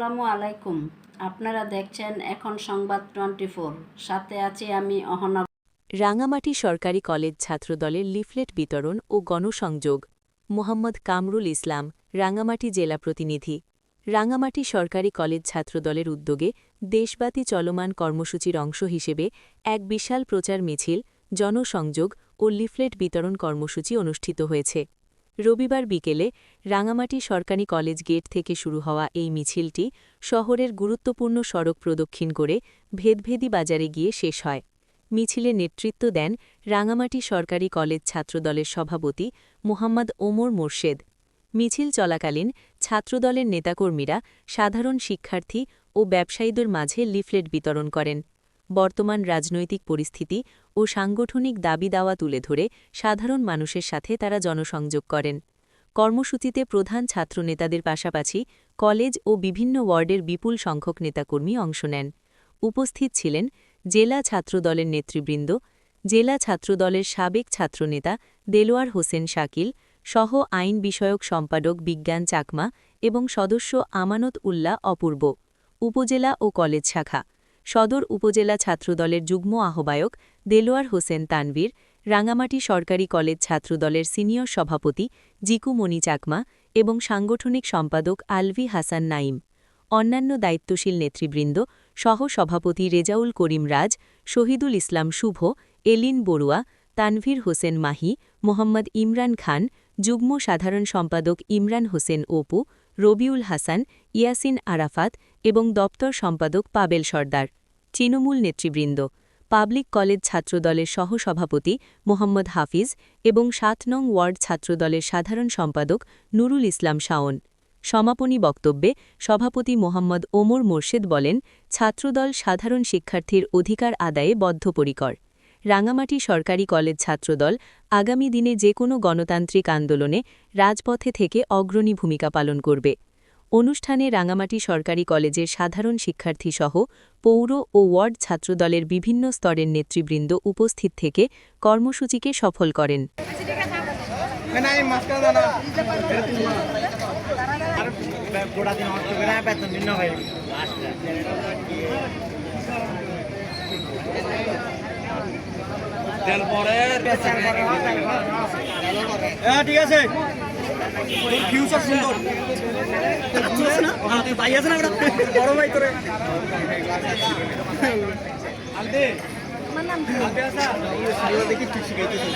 আসসালামু আলাইকুম। আপনারা দেখছেন এখন সংবাদ 24, সাথে আছি আমি অহনা। রাঙামাটি সরকারি কলেজ ছাত্রদলের লিফলেট বিতরণ ও গণসংযোগ। মোহাম্মদ কামরুল ইসলাম, রাঙামাটি জেলা প্রতিনিধি। রাঙামাটি সরকারি কলেজ ছাত্রদলের উদ্যোগে দেশব্যাপী চলমান কর্মসূচির অংশ হিসেবে এক বিশাল প্রচার মিছিল, জনসংযোগ ও লিফলেট বিতরণ কর্মসূচি অনুষ্ঠিত হয়েছে। রবিবার বিকেলে রাঙামাটি সরকারি কলেজ গেট থেকে শুরু হওয়া এই মিছিলটি শহরের গুরুত্বপূর্ণ সড়ক প্রদক্ষিণ করে ভেদভেদি বাজারে গিয়ে শেষ হয়। মিছিলে নেতৃত্ব দেন রাঙামাটি সরকারি কলেজ ছাত্রদলের সভাপতি মোহাম্মদ ওমর মোর্শেদ। মিছিল চলাকালীন ছাত্রদলের নেতাকর্মীরা সাধারণ শিক্ষার্থী ও ব্যবসায়ীদের মাঝে লিফলেট বিতরণ করেন। বর্তমান রাজনৈতিক পরিস্থিতি ও সাংগঠনিক দাবি দাওয়া তুলে ধরে সাধারণ মানুষের সাথে তারা জনসংযোগ করেন। কর্মসূচিতে প্রধান ছাত্রনেতাদের পাশাপাশি কলেজ ও বিভিন্ন ওয়ার্ডের বিপুল সংখ্যক নেতাকর্মী অংশ নেন। উপস্থিত ছিলেন জেলা ছাত্রদলের নেতৃবৃন্দ, জেলা ছাত্রদলের সাবেক ছাত্রনেতা দেলোয়ার হোসেন শাকিল সহ আইন বিষয়ক সম্পাদক বিজ্ঞান চাকমা এবং সদস্য আমানত উল্লাহ অপূর্ব, উপজেলা ও কলেজ শাখা, সদর উপজেলা ছাত্রদলের যুগ্ম আহ্বায়ক দেলোয়ার হোসেন তানভীর, রাঙামাটি সরকারি কলেজ ছাত্রদলের সিনিয়র সভাপতি জিকু মনি চাকমা এবং সাংগঠনিক সম্পাদক আলভি হাসান নাইম। অন্যান্য দায়িত্বশীল নেতৃবৃন্দ সহ সভাপতি রেজাউল করিম রাজ, শহীদুল ইসলাম শুভ, এলিন বড়ুয়া, তানভীর হোসেন মাহি, মোহাম্মদ ইমরান খান, যুগ্ম সাধারণ সম্পাদক ইমরান হোসেন অপু, রবিউল হাসান, ইয়াসিন আরাফাত এবং দপ্তর সম্পাদক পাবেল সর্দার। তৃণমূল নেতৃবৃন্দ পাবলিক কলেজ ছাত্রদলের সহসভাপতি মোহাম্মদ হাফিজ এবং ৭ নং ওয়ার্ড ছাত্রদলের সাধারণ সম্পাদক নুরুল ইসলাম শাওন। সমাপনী বক্তব্যে সভাপতি মোহাম্মদ ওমর মোর্শেদ বলেন, ছাত্রদল সাধারণ শিক্ষার্থীর অধিকার আদায়ে বদ্ধপরিকর। রাঙামাটি সরকারি কলেজ ছাত্রদল আগামী দিনে যে কোনো গণতান্ত্রিক আন্দোলনে রাজপথে থেকে অগ্রণী ভূমিকা পালন করবে। অনুষ্ঠানে রাঙামাটি সরকারি কলেজের সাধারণ শিক্ষার্থীসহ পৌর ও ওয়ার্ড ছাত্রদলের বিভিন্ন স্তরের নেতৃবৃন্দ উপস্থিত থেকে কর্মসূচিকে সফল করেন। ঠিক আছে, ফিউচার সুন্দর ভাই আছে না বড় ভাই করে দেখি ঠিক শিখাইতেছি।